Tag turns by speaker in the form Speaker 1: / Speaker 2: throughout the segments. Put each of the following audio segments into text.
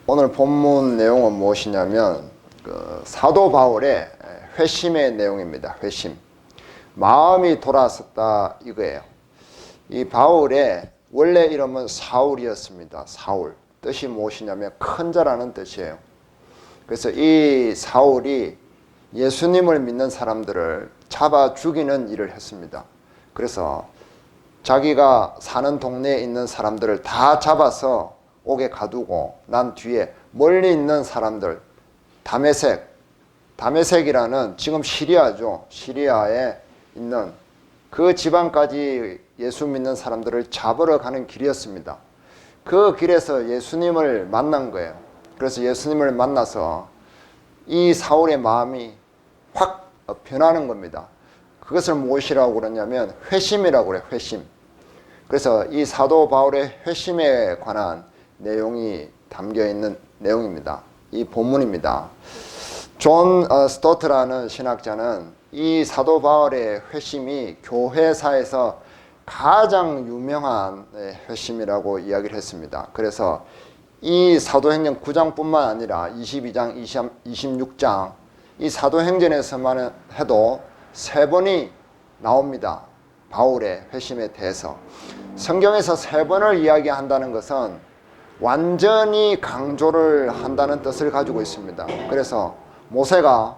Speaker 1: 오늘 본문 내용은 무엇이냐면 사도 바울의 회심의 내용입니다. 회심. 마음이 돌아섰다 이거예요. 이 바울의 원래 이름은 사울이었습니다. 사울. 뜻이 무엇이냐면 큰 자라는 뜻이에요. 그래서 이 사울이 예수님을 믿는 사람들을 잡아 죽이는 일을 했습니다. 그래서 자기가 사는 동네에 있는 사람들을 다 잡아서 옥에 가두고 난 뒤에 멀리 있는 사람들, 다메섹이라는 지금 시리아죠. 시리아에 있는 그 지방까지 예수 믿는 사람들을 잡으러 가는 길이었습니다. 그 길에서 예수님을 만난 거예요. 그래서 예수님을 만나서 이 사울의 마음이 확 변하는 겁니다. 그것을 무엇이라고 그러냐면 회심이라고 그래요. 회심. 그래서 이 사도 바울의 회심에 관한 내용이 담겨있는 내용입니다. 이 본문입니다. 존 스토트라는 신학자는 이 사도 바울의 회심이 교회사에서 가장 유명한 회심이라고 이야기를 했습니다. 그래서 이 사도행전 9장뿐만 아니라 22장, 26장 이 사도행전에서만 해도 3번이 나옵니다. 바울의 회심에 대해서. 성경에서 3번을 이야기한다는 것은 완전히 강조를 한다는 뜻을 가지고 있습니다. 그래서 모세가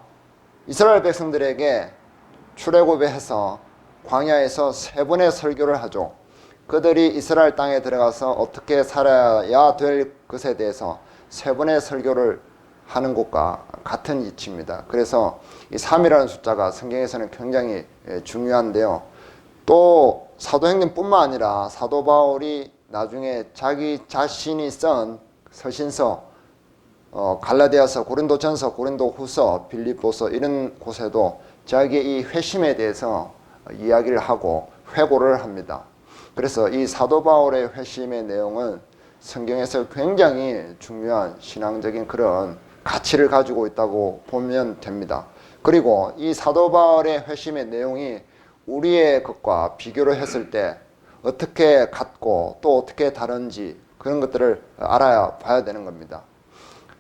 Speaker 1: 이스라엘 백성들에게 출애굽해서 광야에서 3번의 설교를 하죠. 그들이 이스라엘 땅에 들어가서 어떻게 살아야 될 것에 대해서 3번의 설교를 하는 것과 같은 이치입니다. 그래서 이 3이라는 숫자가 성경에서는 굉장히 중요한데요. 또 사도행전뿐만 아니라 사도 바울이 나중에 자기 자신이 쓴 서신서, 갈라디아서, 고린도전서, 고린도후서, 빌립보서 이런 곳에도 자기의 이 회심에 대해서 이야기를 하고 회고를 합니다. 그래서 이 사도 바울의 회심의 내용은 성경에서 굉장히 중요한 신앙적인 그런 가치를 가지고 있다고 보면 됩니다. 그리고 이 사도 바울의 회심의 내용이 우리의 것과 비교를 했을 때 어떻게 같고 또 어떻게 다른지 그런 것들을 알아야 봐야 되는 겁니다.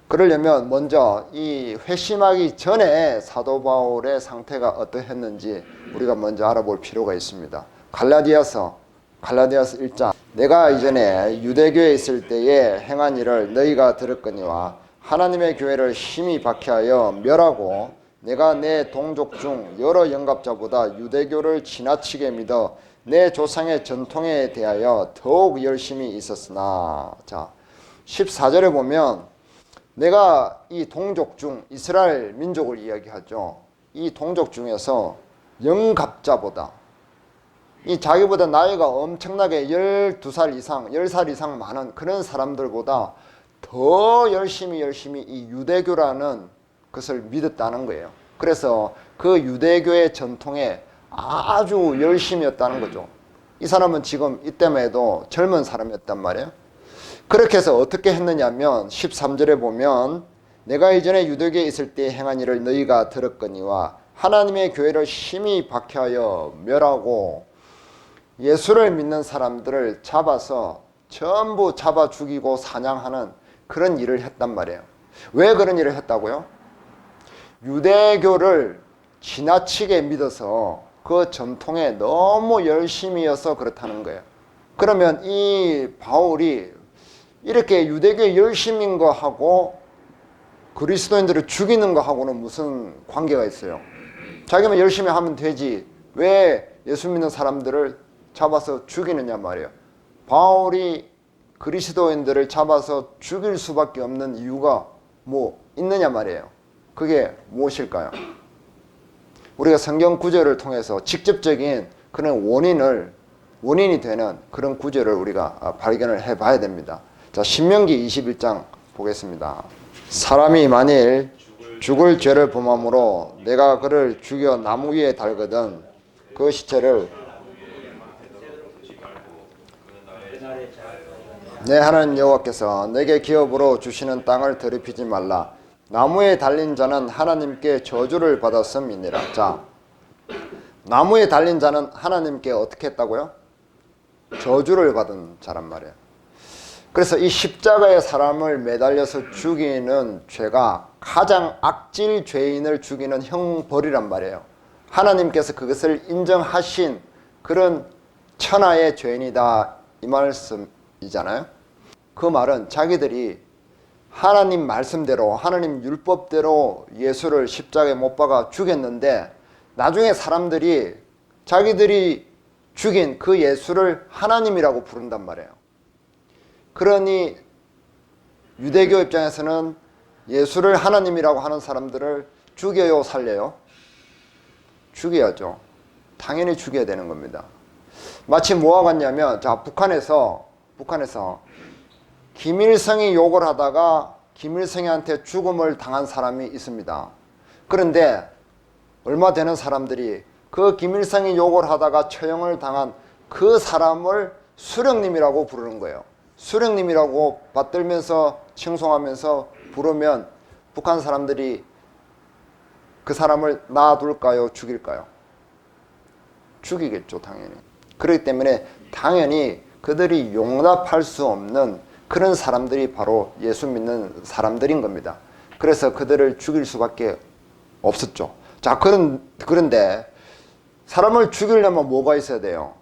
Speaker 1: 그러려면 먼저 이 회심하기 전에 사도 바울의 상태가 어떠했는지 우리가 먼저 알아볼 필요가 있습니다. 갈라디아서 1장 내가 이전에 유대교에 있을 때에 행한 일을 너희가 들었거니와 하나님의 교회를 심히 박해하여 멸하고 내가 내 동족 중 여러 영갑자보다 유대교를 지나치게 믿어 내 조상의 전통에 대하여 더욱 열심히 있었으나. 자, 14절에 보면 내가 이 동족 중 이스라엘 민족을 이야기하죠. 이 동족 중에서 영갑자보다 이 자기보다 나이가 엄청나게 12살 이상, 10살 이상 많은 그런 사람들보다 더 열심히 이 유대교라는 것을 믿었다는 거예요. 그래서 그 유대교의 전통에 아주 열심이었다는 거죠. 이 사람은 지금 이때만 해도 젊은 사람이었단 말이에요. 그렇게 해서 어떻게 했느냐면 13절에 보면 내가 이전에 유대교에 있을 때 행한 일을 너희가 들었거니와 하나님의 교회를 심히 박해하여 멸하고 예수를 믿는 사람들을 잡아서 전부 잡아 죽이고 사냥하는 그런 일을 했단 말이에요. 왜 그런 일을 했다고요? 유대교를 지나치게 믿어서 그 전통에 너무 열심이어서 그렇다는 거예요. 그러면 이 바울이 이렇게 유대교에 열심인 거 하고 그리스도인들을 죽이는 거 하고는 무슨 관계가 있어요? 자기만 열심히 하면 되지 왜 예수 믿는 사람들을 잡아서 죽이느냐 말이에요. 바울이 그리스도인들을 잡아서 죽일 수밖에 없는 이유가 뭐 있느냐 말이에요. 그게 무엇일까요? 우리가 성경 구절을 통해서 직접적인 그런 원인이 되는 그런 구절을 우리가 발견을 해 봐야 됩니다. 자, 신명기 21장 보겠습니다. 사람이 만일 죽을 죄를 범함으로 내가 그를 죽여 나무 위에 달거든 그 시체를 내 하나님 여호와께서 내게 기업으로 주시는 땅을 더럽히지 말라. 나무에 달린 자는 하나님께 저주를 받았음이니라. 자, 나무에 달린 자는 하나님께 어떻게 했다고요? 저주를 받은 자란 말이에요. 그래서 이 십자가에 사람을 매달려서 죽이는 죄가 가장 악질 죄인을 죽이는 형벌이란 말이에요. 하나님께서 그것을 인정하신 그런 천하의 죄인이다 이 말씀이잖아요. 그 말은 자기들이 하나님 말씀대로 하나님 율법대로 예수를 십자가에 못 박아 죽였는데 나중에 사람들이 자기들이 죽인 그 예수를 하나님이라고 부른단 말이에요. 그러니 유대교 입장에서는 예수를 하나님이라고 하는 사람들을 죽여요, 살려요? 죽여야죠. 당연히 죽여야 되는 겁니다. 마치 뭐와 같냐면, 자, 북한에서 김일성이 욕을 하다가 김일성한테 죽음을 당한 사람이 있습니다. 그런데 얼마 되는 사람들이 그 김일성이 욕을 하다가 처형을 당한 그 사람을 수령님이라고 부르는 거예요. 수령님이라고 받들면서 칭송하면서 부르면 북한 사람들이 그 사람을 놔둘까요? 죽일까요? 죽이겠죠, 당연히. 그렇기 때문에 당연히 그들이 용납할 수 없는 그런 사람들이 바로 예수 믿는 사람들인 겁니다. 그래서 그들을 죽일 수밖에 없었죠. 자, 그런데 사람을 죽이려면 뭐가 있어야 돼요?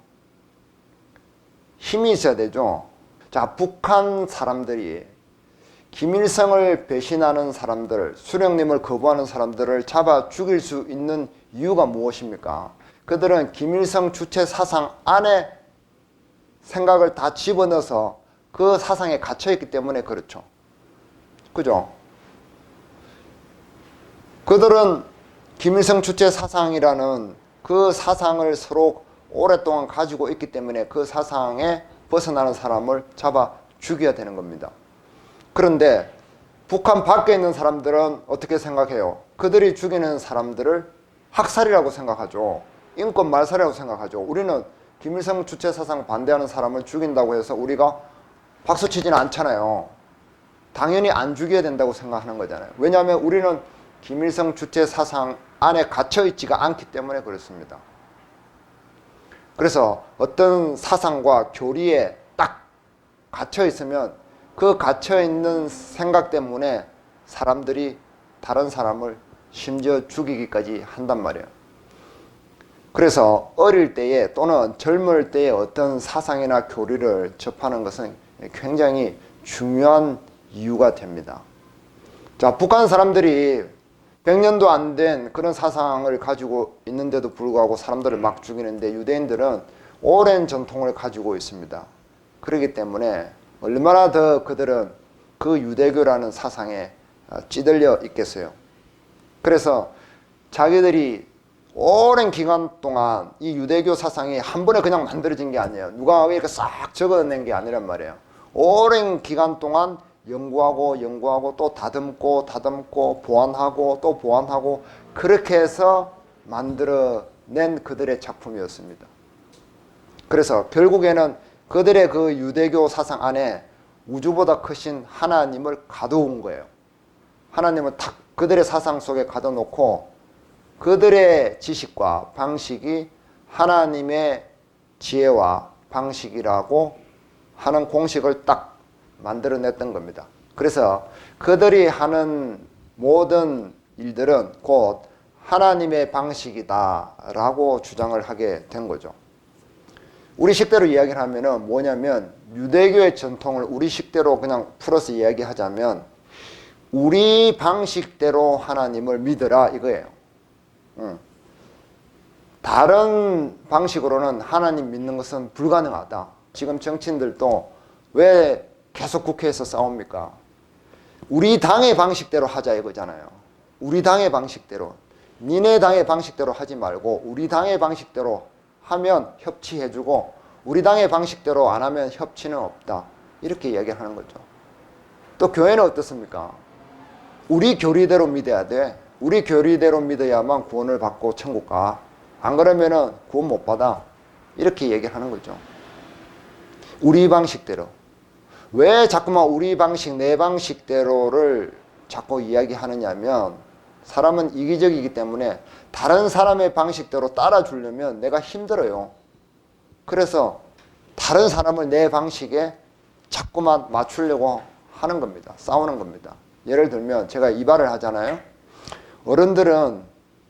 Speaker 1: 힘이 있어야 되죠. 자, 북한 사람들이 김일성을 배신하는 사람들, 수령님을 거부하는 사람들을 잡아 죽일 수 있는 이유가 무엇입니까? 그들은 김일성 주체 사상 안에 생각을 다 집어넣어서 그 사상에 갇혀있기 때문에 그렇죠. 그죠? 그들은 김일성 주체 사상이라는 그 사상을 서로 오랫동안 가지고 있기 때문에 그 사상에 벗어나는 사람을 잡아 죽여야 되는 겁니다. 그런데 북한 밖에 있는 사람들은 어떻게 생각해요? 그들이 죽이는 사람들을 학살이라고 생각하죠. 인권 말살이라고 생각하죠. 우리는 김일성 주체 사상 반대하는 사람을 죽인다고 해서 우리가 박수치지는 않잖아요. 당연히 안 죽여야 된다고 생각하는 거잖아요. 왜냐하면 우리는 김일성 주체 사상 안에 갇혀있지가 않기 때문에 그렇습니다. 그래서 어떤 사상과 교리에 딱 갇혀있으면 그 갇혀있는 생각 때문에 사람들이 다른 사람을 심지어 죽이기까지 한단 말이에요. 그래서 어릴 때에 또는 젊을 때에 어떤 사상이나 교리를 접하는 것은 굉장히 중요한 이유가 됩니다. 자, 북한 사람들이 100년도 안 된 그런 사상을 가지고 있는데도 불구하고 사람들을 막 죽이는데 유대인들은 오랜 전통을 가지고 있습니다. 그렇기 때문에 얼마나 더 그들은 그 유대교라는 사상에 찌들려 있겠어요. 그래서 자기들이 오랜 기간 동안 이 유대교 사상이 한 번에 그냥 만들어진 게 아니에요. 누가 이렇게 싹 적어낸 게 아니란 말이에요. 오랜 기간 동안 연구하고 또 다듬고 보완하고 또 보완하고 그렇게 해서 만들어낸 그들의 작품이었습니다. 그래서 결국에는 그들의 그 유대교 사상 안에 우주보다 크신 하나님을 가둬온 거예요. 하나님을 탁 그들의 사상 속에 가둬놓고 그들의 지식과 방식이 하나님의 지혜와 방식이라고 하는 공식을 딱 만들어냈던 겁니다. 그래서 그들이 하는 모든 일들은 곧 하나님의 방식이다라고 주장을 하게 된 거죠. 우리 식대로 이야기를 하면은 뭐냐면 유대교의 전통을 우리 식대로 그냥 풀어서 이야기하자면 우리 방식대로 하나님을 믿으라 이거예요. 다른 방식으로는 하나님 믿는 것은 불가능하다. 지금 정치인들도 왜 계속 국회에서 싸웁니까? 우리 당의 방식대로 하자 이거잖아요. 우리 당의 방식대로. 니네 당의 방식대로 하지 말고 우리 당의 방식대로 하면 협치해주고 우리 당의 방식대로 안 하면 협치는 없다. 이렇게 이야기하는 거죠. 또 교회는 어떻습니까? 우리 교리대로 믿어야 돼. 우리 교리대로 믿어야만 구원을 받고 천국 가. 안 그러면은 구원 못 받아. 이렇게 얘기하는 거죠. 우리 방식대로. 왜 자꾸만 우리 방식, 내 방식대로를 자꾸 이야기하느냐면 사람은 이기적이기 때문에 다른 사람의 방식대로 따라주려면 내가 힘들어요. 그래서 다른 사람을 내 방식에 자꾸만 맞추려고 하는 겁니다. 싸우는 겁니다. 예를 들면 제가 이발을 하잖아요. 어른들은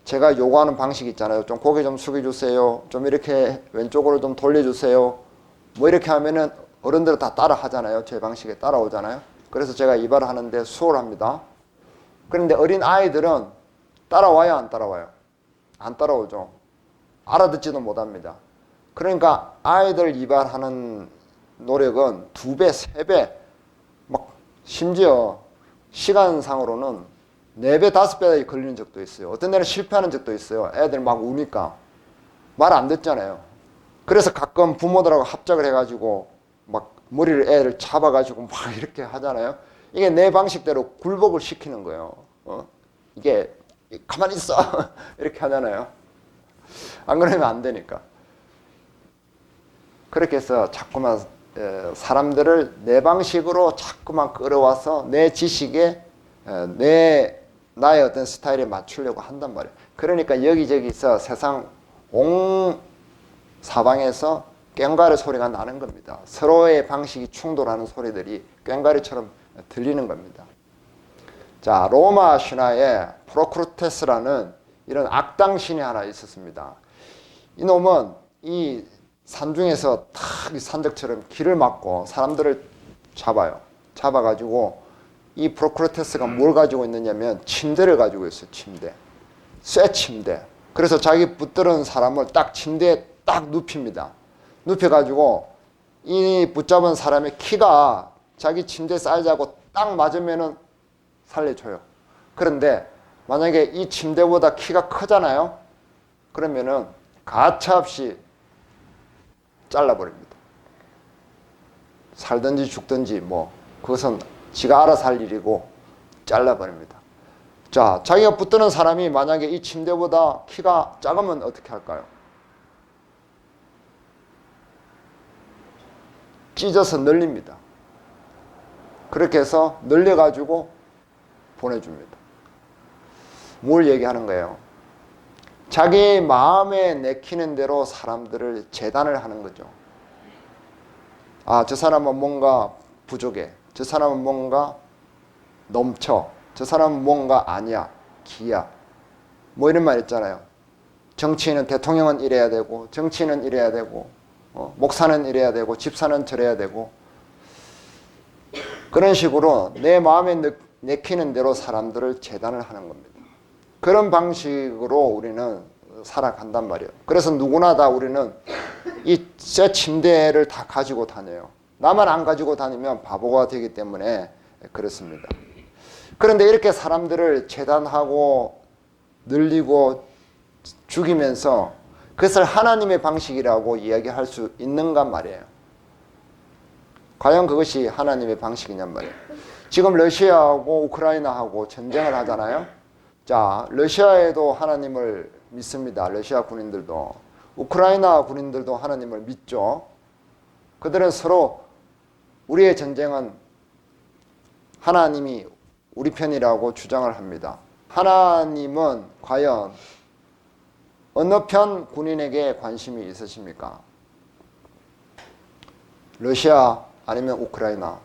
Speaker 1: 제가 요구하는 방식 있잖아요. 좀 고개 좀 숙여주세요. 좀 이렇게 왼쪽으로 좀 돌려주세요. 뭐 이렇게 하면은 어른들은 다 따라 하잖아요. 제 방식에 따라오잖아요. 그래서 제가 이발을 하는데 수월합니다. 그런데 어린 아이들은 따라와요, 안 따라와요? 안 따라오죠. 알아듣지도 못합니다. 그러니까 아이들 이발하는 노력은 2배, 3배, 막 심지어 시간상으로는 4배, 5배 걸리는 적도 있어요. 어떤 데는 실패하는 적도 있어요. 애들 막 우니까 말 안 듣잖아요. 그래서 가끔 부모들하고 합작을 해가지고 막 머리를 애를 잡아가지고 막 이렇게 하잖아요. 이게 내 방식대로 굴복을 시키는 거예요. 이게 가만히 있어 이렇게 하잖아요. 안 그러면 안 되니까. 그렇게 해서 자꾸만 사람들을 내 방식으로 자꾸만 끌어와서 내 지식에 나의 어떤 스타일에 맞추려고 한단 말이에요. 그러니까 여기저기서 세상 온 사방에서 꽹과리 소리가 나는 겁니다. 서로의 방식이 충돌하는 소리들이 꽹과리처럼 들리는 겁니다. 자, 로마 신화에 프로크루테스라는 이런 악당 신이 하나 있었습니다. 이놈은 이 산중에서 탁 산적처럼 길을 막고 사람들을 잡아요. 잡아가지고 이 프로크루테스가 뭘 가지고 있느냐면 침대를 가지고 있어요. 침대. 쇠 침대. 그래서 자기 붙들은 사람을 딱 침대에 딱 눕힙니다. 눕혀가지고 이 붙잡은 사람의 키가 자기 침대 사이즈하고 딱 맞으면은 살려줘요. 그런데 만약에 이 침대보다 키가 크잖아요. 그러면은 가차없이 잘라버립니다. 살든지 죽든지 뭐 그것은 지가 알아서 할 일이고 잘라버립니다. 자, 자기가 붙드는 사람이 만약에 이 침대보다 키가 작으면 어떻게 할까요? 찢어서 늘립니다. 그렇게 해서 늘려가지고 보내줍니다. 뭘 얘기하는 거예요? 자기 마음에 내키는 대로 사람들을 재단을 하는 거죠. 아, 저 사람은 뭔가 부족해. 저 사람은 뭔가 넘쳐. 저 사람은 뭔가 아니야. 기야. 뭐 이런 말 있잖아요. 정치인은 대통령은 이래야 되고 정치인은 이래야 되고 목사는 이래야 되고 집사는 저래야 되고 그런 식으로 내 마음에 내키는 대로 사람들을 재단을 하는 겁니다. 그런 방식으로 우리는 살아간단 말이에요. 그래서 누구나 다 우리는 이 쇠 침대를 다 가지고 다녀요. 나만 안 가지고 다니면 바보가 되기 때문에 그렇습니다. 그런데 이렇게 사람들을 재단하고 늘리고 죽이면서 그것을 하나님의 방식이라고 이야기할 수 있는가 말이에요. 과연 그것이 하나님의 방식이냔 말이에요. 지금 러시아하고 우크라이나하고 전쟁을 하잖아요. 자, 러시아에도 하나님을 믿습니다. 러시아 군인들도. 우크라이나 군인들도 하나님을 믿죠. 그들은 서로 우리의 전쟁은 하나님이 우리 편이라고 주장을 합니다. 하나님은 과연 어느 편 군인에게 관심이 있으십니까? 러시아 아니면 우크라이나?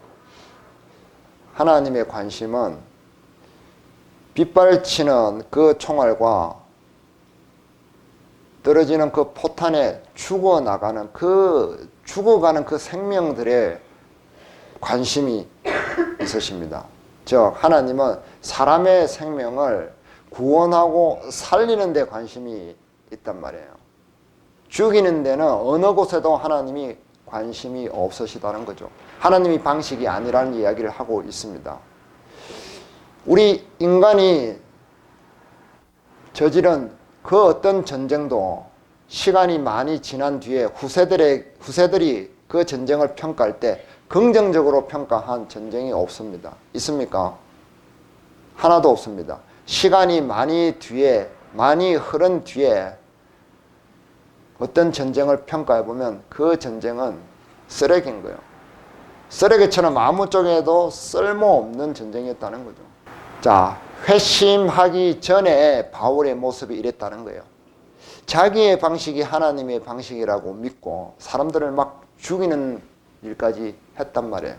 Speaker 1: 하나님의 관심은 빗발치는 그 총알과 떨어지는 그 포탄에 죽어가는 그 생명들의 관심이 있으십니다. 즉 하나님은 사람의 생명을 구원하고 살리는 데 관심이 있단 말이에요. 죽이는 데는 어느 곳에도 하나님이 관심이 없으시다는 거죠. 하나님이 방식이 아니라는 이야기를 하고 있습니다. 우리 인간이 저지른 그 어떤 전쟁도 시간이 많이 지난 뒤에 후세들이 그 전쟁을 평가할 때 긍정적으로 평가한 전쟁이 없습니다. 있습니까? 하나도 없습니다. 시간이 많이 흐른 뒤에 어떤 전쟁을 평가해 보면 그 전쟁은 쓰레기인 거예요. 쓰레기처럼 아무 쪽에도 쓸모없는 전쟁이었다는 거죠. 자, 회심하기 전에 바울의 모습이 이랬다는 거예요. 자기의 방식이 하나님의 방식이라고 믿고 사람들을 막 죽이는 일까지 했단 말이에요.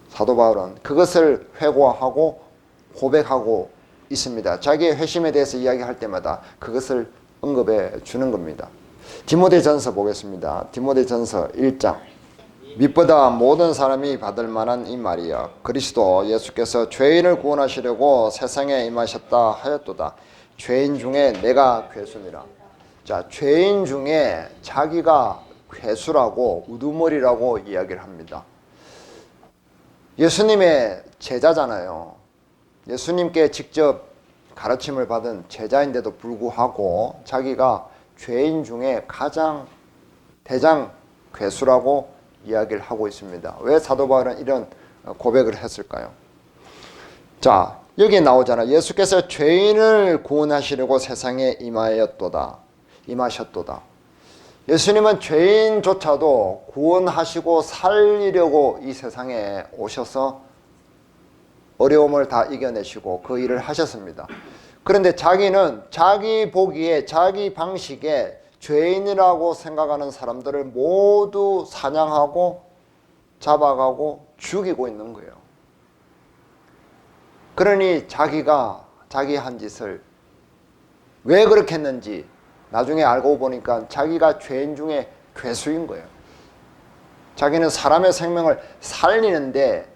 Speaker 1: 사도 바울은 그것을 회고하고 고백하고 있습니다. 자기의 회심에 대해서 이야기할 때마다 그것을 언급해 주는 겁니다. 디모데전서 보겠습니다. 디모데전서 1장. 밑보다 모든 사람이 받을 만한 이 말이여 그리스도 예수께서 죄인을 구원하시려고 세상에 임하셨다 하였도다. 죄인 중에 내가 괴수니라. 자, 죄인 중에 자기가 괴수라고 우두머리라고 이야기를 합니다. 예수님의 제자잖아요. 예수님께 직접 가르침을 받은 제자인데도 불구하고 자기가 죄인 중에 가장 대장 괴수라고 이야기를 하고 있습니다. 왜 사도 바울은 이런 고백을 했을까요? 자, 여기 나오잖아요. 예수께서 죄인을 구원하시려고 세상에 임하셨도다. 예수님은 죄인조차도 구원하시고 살리려고 이 세상에 오셔서 어려움을 다 이겨내시고 그 일을 하셨습니다. 그런데 자기는 자기 보기에 자기 방식에 죄인이라고 생각하는 사람들을 모두 사냥하고 잡아가고 죽이고 있는 거예요. 그러니 자기가 자기 한 짓을 왜 그렇게 했는지 나중에 알고 보니까 자기가 죄인 중에 괴수인 거예요. 자기는 사람의 생명을 살리는데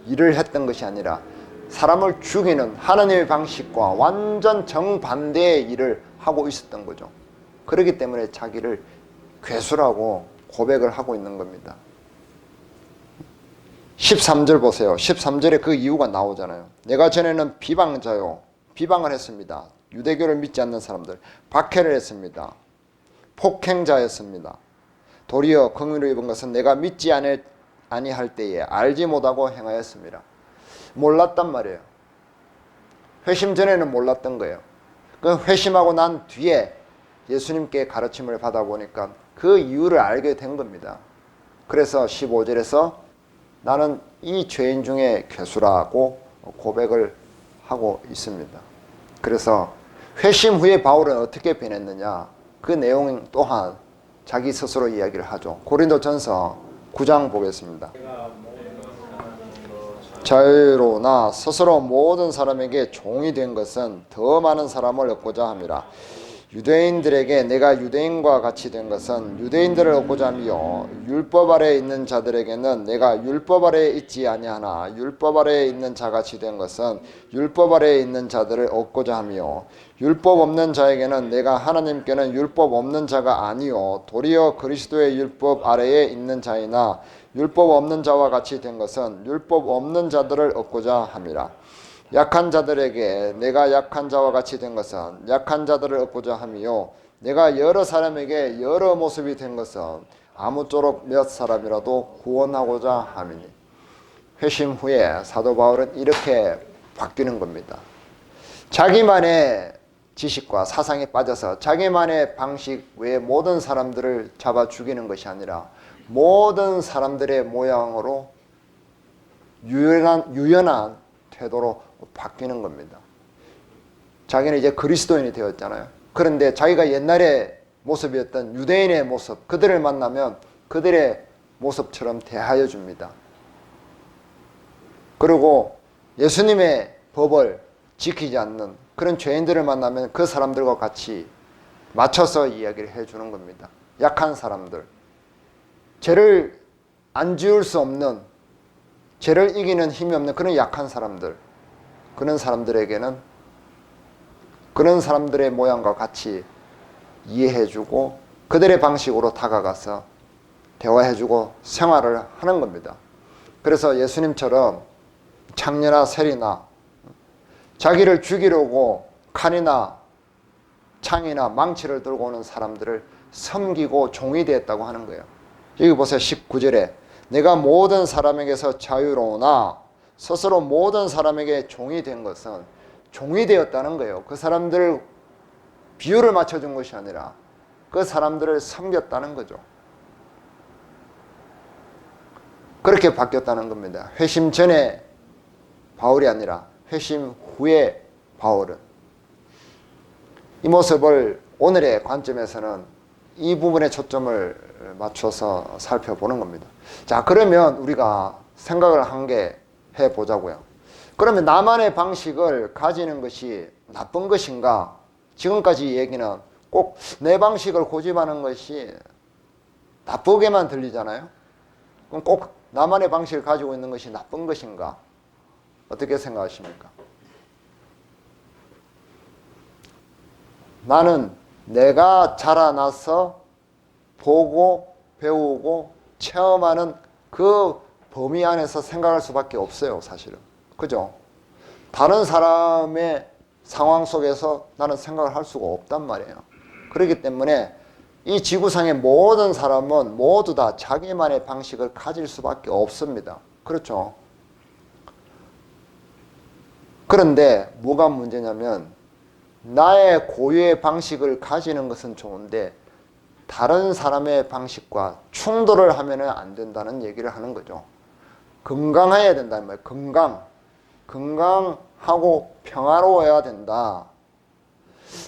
Speaker 1: 일을 했던 것이 아니라 사람을 죽이는 하나님의 방식과 완전 정반대의 일을 하고 있었던 거죠. 그렇기 때문에 자기를 괴수라고 고백을 하고 있는 겁니다. 13절 보세요. 13절에 그 이유가 나오잖아요. 내가 전에는 비방자요. 비방을 했습니다. 유대교를 믿지 않는 사람들. 박해를 했습니다. 폭행자였습니다. 도리어 긍휼을 입은 것은 내가 믿지 아니할 때에 알지 못하고 행하였습니다. 몰랐단 말이에요. 회심 전에는 몰랐던 거예요. 그 회심하고 난 뒤에 예수님께 가르침을 받아보니까 그 이유를 알게 된 겁니다. 그래서 15절에서 나는 이 죄인 중에 괴수라고 고백을 하고 있습니다. 그래서 회심 후에 바울은 어떻게 변했느냐, 그 내용 또한 자기 스스로 이야기를 하죠. 고린도전서 9장 보겠습니다. 자유로나 스스로 모든 사람에게 종이 된 것은 더 많은 사람을 얻고자 함이라. 유대인들에게 내가 유대인과 같이 된 것은 유대인들을 얻고자 함이요 율법 아래에 있는 자들에게는 내가 율법 아래에 있지 아니하나 율법 아래에 있는 자같이 된 것은 율법 아래에 있는 자들을 얻고자 함이요 율법 없는 자에게는 내가 하나님께는 율법 없는 자가 아니요 도리어 그리스도의 율법 아래에 있는 자이나 율법 없는 자와 같이 된 것은 율법 없는 자들을 얻고자 함이라. 약한 자들에게 내가 약한 자와 같이 된 것은 약한 자들을 얻고자 함이요 내가 여러 사람에게 여러 모습이 된 것은 아무쪼록 몇 사람이라도 구원하고자 함이니. 회심 후에 사도 바울은 이렇게 바뀌는 겁니다. 자기만의 지식과 사상에 빠져서 자기만의 방식 외에 모든 사람들을 잡아 죽이는 것이 아니라 모든 사람들의 모양으로 유연한 태도로 바뀌는 겁니다. 자기는 이제 그리스도인이 되었잖아요. 그런데 자기가 옛날의 모습이었던 유대인의 모습, 그들을 만나면 그들의 모습처럼 대하여 줍니다. 그리고 예수님의 법을 지키지 않는 그런 죄인들을 만나면 그 사람들과 같이 맞춰서 이야기를 해주는 겁니다. 약한 사람들, 죄를 안 지을 수 없는, 죄를 이기는 힘이 없는 그런 약한 사람들, 그런 사람들에게는 그런 사람들의 모양과 같이 이해해주고 그들의 방식으로 다가가서 대화해주고 생활을 하는 겁니다. 그래서 예수님처럼 창녀나 세리나 자기를 죽이려고 칼이나 창이나 망치를 들고 오는 사람들을 섬기고 종이 되었다고 하는 거예요. 여기 보세요. 19절에 내가 모든 사람에게서 자유로우나 스스로 모든 사람에게 종이 된 것은 종이 되었다는 거예요. 그 사람들 비율을 맞춰준 것이 아니라 그 사람들을 섬겼다는 거죠. 그렇게 바뀌었다는 겁니다. 회심 전에 바울이 아니라 회심 후에 바울은. 이 모습을 오늘의 관점에서는 이 부분에 초점을 맞춰서 살펴보는 겁니다. 자, 그러면 우리가 생각을 한 개 해보자고요. 그러면 나만의 방식을 가지는 것이 나쁜 것인가? 지금까지 얘기는 꼭 내 방식을 고집하는 것이 나쁘게만 들리잖아요. 그럼 꼭 나만의 방식을 가지고 있는 것이 나쁜 것인가? 어떻게 생각하십니까? 나는 내가 자라나서 보고 배우고 체험하는 그 범위 안에서 생각할 수밖에 없어요, 사실은. 그죠? 다른 사람의 상황 속에서 나는 생각을 할 수가 없단 말이에요. 그렇기 때문에 이 지구상의 모든 사람은 모두 다 자기만의 방식을 가질 수밖에 없습니다. 그렇죠? 그런데 뭐가 문제냐면 나의 고유의 방식을 가지는 것은 좋은데 다른 사람의 방식과 충돌을 하면 안 된다는 얘기를 하는 거죠. 건강해야 된다는 말이에요. 건강하고 평화로워야 된다.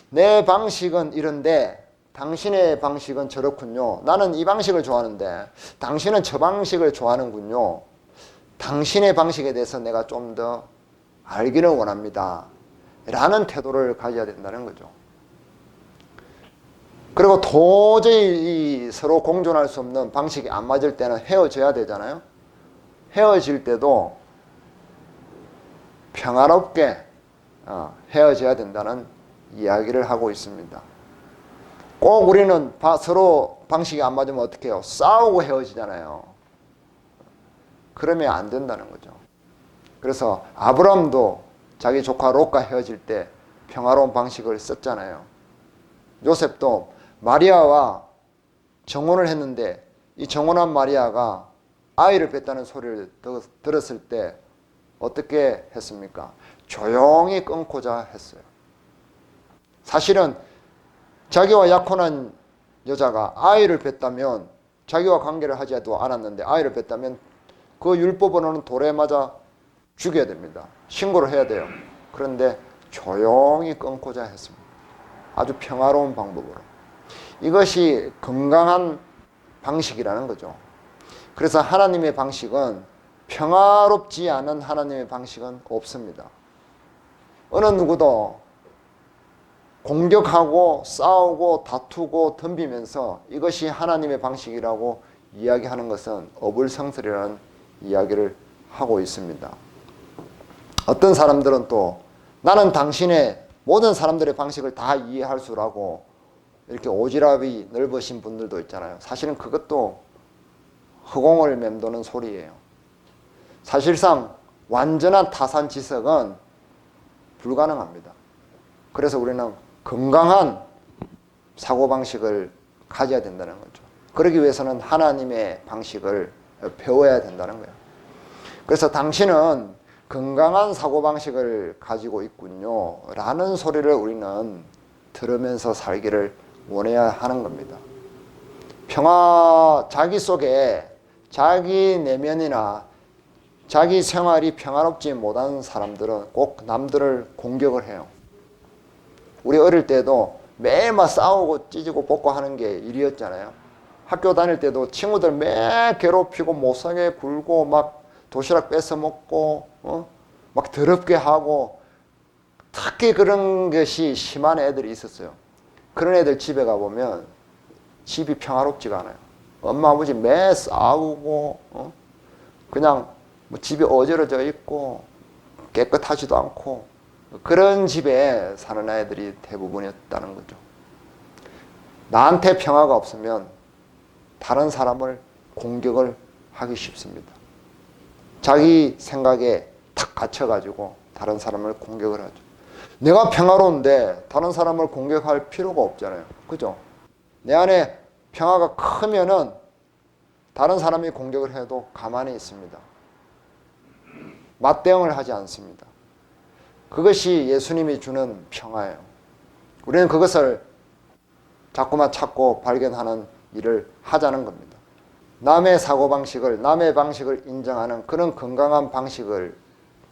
Speaker 1: 내 방식은 이런데 당신의 방식은 저렇군요. 나는 이 방식을 좋아하는데 당신은 저 방식을 좋아하는군요. 당신의 방식에 대해서 내가 좀 더 알기를 원합니다. 라는 태도를 가져야 된다는 거죠. 그리고 도저히 서로 공존할 수 없는 방식이 안 맞을 때는 헤어져야 되잖아요. 헤어질 때도 평화롭게 헤어져야 된다는 이야기를 하고 있습니다. 꼭 우리는 서로 방식이 안 맞으면 어떻게 해요? 싸우고 헤어지잖아요. 그러면 안 된다는 거죠. 그래서 아브라함도 자기 조카 롯과 헤어질 때 평화로운 방식을 썼잖아요. 요셉도 마리아와 정혼을 했는데 이 정혼한 마리아가 아이를 뺐다는 소리를 들었을 때 어떻게 했습니까? 조용히 끊고자 했어요. 사실은 자기와 약혼한 여자가 아이를 뺐다면 자기와 관계를 하지도 않았는데 아이를 뺐다면 그 율법으로는 돌에 맞아 죽여야 됩니다. 신고를 해야 돼요. 그런데 조용히 끊고자 했습니다. 아주 평화로운 방법으로. 이것이 건강한 방식이라는 거죠. 그래서 하나님의 방식은 평화롭지 않은 하나님의 방식은 없습니다. 어느 누구도 공격하고 싸우고 다투고 덤비면서 이것이 하나님의 방식이라고 이야기하는 것은 어불성설이라는 이야기를 하고 있습니다. 어떤 사람들은 또 나는 당신의 모든 사람들의 방식을 다 이해할 수라고 이렇게 오지랖이 넓으신 분들도 있잖아요. 사실은 그것도 허공을 맴도는 소리예요. 사실상 완전한 타산지석은 불가능합니다. 그래서 우리는 건강한 사고방식을 가져야 된다는 거죠. 그러기 위해서는 하나님의 방식을 배워야 된다는 거예요. 그래서 당신은 건강한 사고방식을 가지고 있군요 라는 소리를 우리는 들으면서 살기를 원해야 하는 겁니다. 자기 속에 자기 내면이나 자기 생활이 평화롭지 못한 사람들은 꼭 남들을 공격을 해요. 우리 어릴 때도 매일 막 싸우고 찢고 뽑고 하는 게 일이었잖아요. 학교 다닐 때도 친구들 매일 괴롭히고 못살게 굴고 막 도시락 뺏어 먹고 막 더럽게 하고 특히 그런 것이 심한 애들이 있었어요. 그런 애들 집에 가보면 집이 평화롭지가 않아요. 엄마 아버지 매 싸우고 그냥 뭐 집이 어지러져 있고 깨끗하지도 않고 그런 집에 사는 아이들이 대부분이었다는 거죠. 나한테 평화가 없으면 다른 사람을 공격을 하기 쉽습니다. 자기 생각에 탁 갇혀가지고 다른 사람을 공격을 하죠. 내가 평화로운데 다른 사람을 공격할 필요가 없잖아요. 그죠? 내 안에 평화가 크면은 다른 사람이 공격을 해도 가만히 있습니다. 맞대응을 하지 않습니다. 그것이 예수님이 주는 평화예요. 우리는 그것을 자꾸만 찾고 발견하는 일을 하자는 겁니다. 남의 사고방식을, 남의 방식을 인정하는 그런 건강한 방식을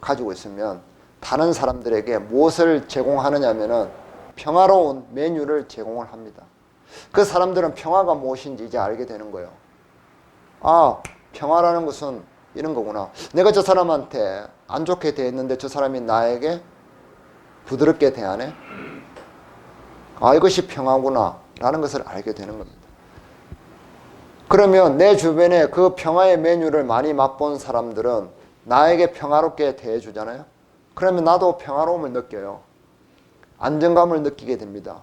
Speaker 1: 가지고 있으면 다른 사람들에게 무엇을 제공하느냐면은 평화로운 메뉴를 제공을 합니다. 그 사람들은 평화가 무엇인지 이제 알게 되는 거예요. 아, 평화라는 것은 이런 거구나. 내가 저 사람한테 안 좋게 대했는데 저 사람이 나에게 부드럽게 대하네. 아, 이것이 평화구나 라는 것을 알게 되는 겁니다. 그러면 내 주변에 그 평화의 메뉴를 많이 맛본 사람들은 나에게 평화롭게 대해주잖아요. 그러면 나도 평화로움을 느껴요. 안정감을 느끼게 됩니다.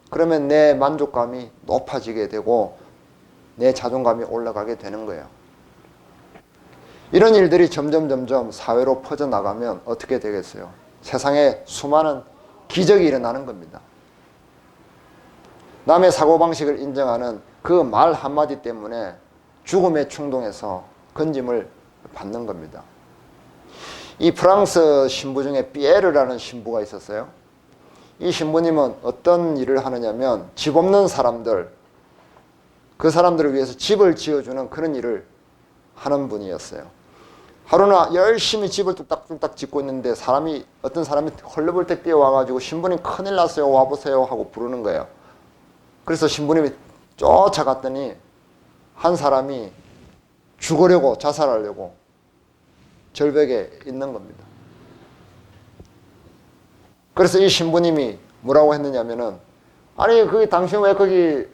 Speaker 1: 그러면 내 만족감이 높아지게 되고 내 자존감이 올라가게 되는 거예요. 이런 일들이 점점 사회로 퍼져나가면 어떻게 되겠어요? 세상에 수많은 기적이 일어나는 겁니다. 남의 사고방식을 인정하는 그 말 한마디 때문에 죽음에 충동해서 건짐을 받는 겁니다. 이 프랑스 신부 중에 피에르라는 신부가 있었어요. 이 신부님은 어떤 일을 하느냐면 집 없는 사람들, 그 사람들을 위해서 집을 지어주는 그런 일을 하는 분이었어요. 하루나 열심히 집을 뚝딱뚝딱 짓고 있는데 어떤 사람이 헐레벌떡 뛰어와가지고 신부님 큰일 났어요, 와보세요 하고 부르는 거예요. 그래서 신부님이 쫓아갔더니 한 사람이 죽으려고, 자살하려고 절벽에 있는 겁니다. 그래서 이 신부님이 뭐라고 했느냐면은, 아니 당신 왜 거기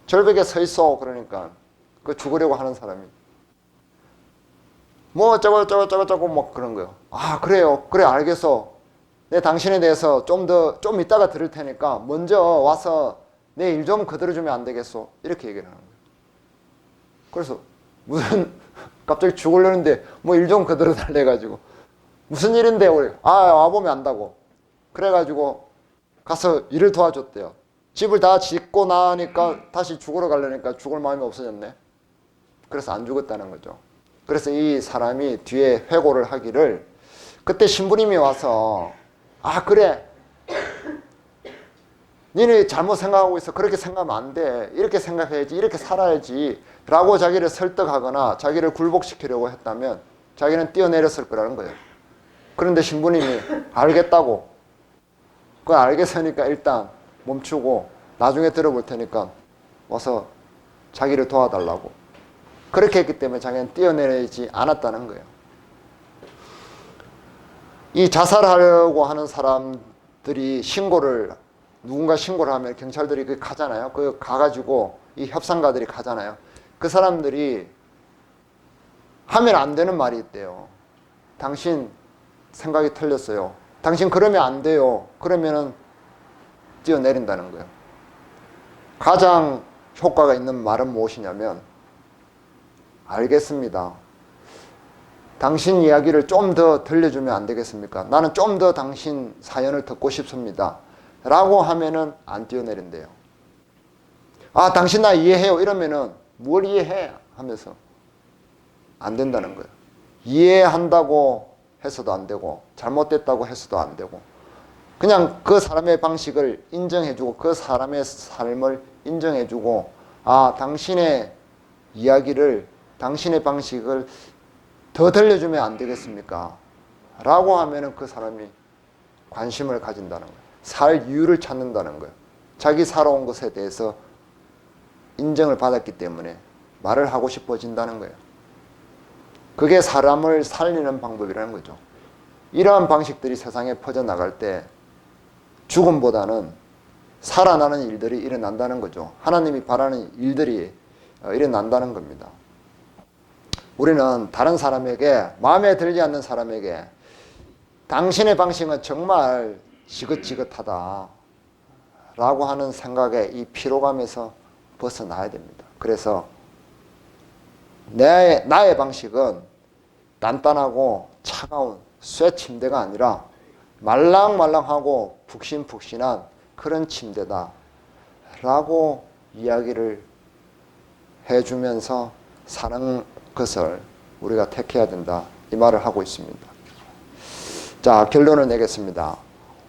Speaker 1: 절벽에 서 있어? 그러니까 그 죽으려고 하는 사람이 뭐 어쩌고 막 그런 거예요. 아, 그래요. 그래, 알겠어. 내 당신에 대해서 좀 이따가 들을 테니까 먼저 와서 내 일 좀 거들어주면 안 되겠어? 이렇게 얘기를 하는 거예요. 그래서 무슨 갑자기 죽으려는데 뭐 일 좀 거들어 달래 가지고 무슨 일인데 우리 와보면 안다고. 그래가지고 가서 일을 도와줬대요. 집을 다 짓고 나니까 다시 죽으러 가려니까 죽을 마음이 없어졌네. 그래서 안 죽었다는 거죠. 그래서 이 사람이 뒤에 회고를 하기를, 그때 신부님이 와서 그래, 니네 잘못 생각하고 있어. 그렇게 생각하면 안 돼. 이렇게 생각해야지. 이렇게 살아야지 라고 자기를 설득하거나 자기를 굴복시키려고 했다면 자기는 뛰어내렸을 거라는 거예요. 그런데 신부님이 알겠다고, 그걸 알겠으니까 일단 멈추고 나중에 들어볼 테니까 와서 자기를 도와달라고. 그렇게 했기 때문에 자기는 뛰어내리지 않았다는 거예요. 이 자살하려고 하는 사람들이 누군가 신고를 하면 경찰들이 그 가잖아요. 그 가가지고 이 협상가들이 가잖아요. 그 사람들이 하면 안 되는 말이 있대요. 당신 생각이 틀렸어요. 당신 그러면 안 돼요. 그러면은 뛰어내린다는 거예요. 가장 효과가 있는 말은 무엇이냐면, 알겠습니다. 당신 이야기를 좀 더 들려주면 안 되겠습니까? 나는 좀 더 당신 사연을 듣고 싶습니다. 라고 하면은 안 뛰어내린대요. 당신 나 이해해요. 이러면은 뭘 이해해? 하면서 안 된다는 거예요. 이해한다고 해서도 안 되고 잘못됐다고 해서도 안 되고, 그냥 그 사람의 방식을 인정해주고 그 사람의 삶을 인정해주고, 당신의 이야기를, 당신의 방식을 더 들려주면 안 되겠습니까? 라고 하면은 그 사람이 관심을 가진다는 거예요. 살 이유를 찾는다는 거예요. 자기 살아온 것에 대해서 인정을 받았기 때문에 말을 하고 싶어진다는 거예요. 그게 사람을 살리는 방법이라는 거죠. 이러한 방식들이 세상에 퍼져나갈 때 죽음보다는 살아나는 일들이 일어난다는 거죠. 하나님이 바라는 일들이 일어난다는 겁니다. 우리는 다른 사람에게, 마음에 들지 않는 사람에게 당신의 방식은 정말 지긋지긋하다 라고 하는 생각에, 이 피로감에서 벗어나야 됩니다. 그래서 나의 방식은 단단하고 차가운 쇠 침대가 아니라 말랑말랑하고 푹신푹신한 그런 침대다 라고 이야기를 해주면서 사는 것을 우리가 택해야 된다, 이 말을 하고 있습니다. 자, 결론을 내겠습니다.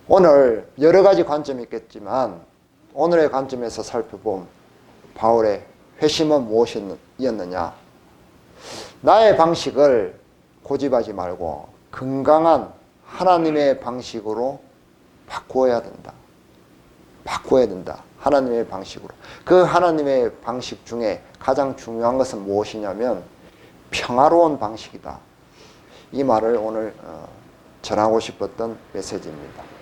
Speaker 1: 오늘 여러 가지 관점이 있겠지만 오늘의 관점에서 살펴본 바울의 회심은 무엇이었느냐? 나의 방식을 고집하지 말고 건강한 하나님의 방식으로 바꾸어야 된다. 바꿔야 된다. 하나님의 방식으로. 그 하나님의 방식 중에 가장 중요한 것은 무엇이냐면 평화로운 방식이다. 이 말을 오늘 전하고 싶었던 메시지입니다.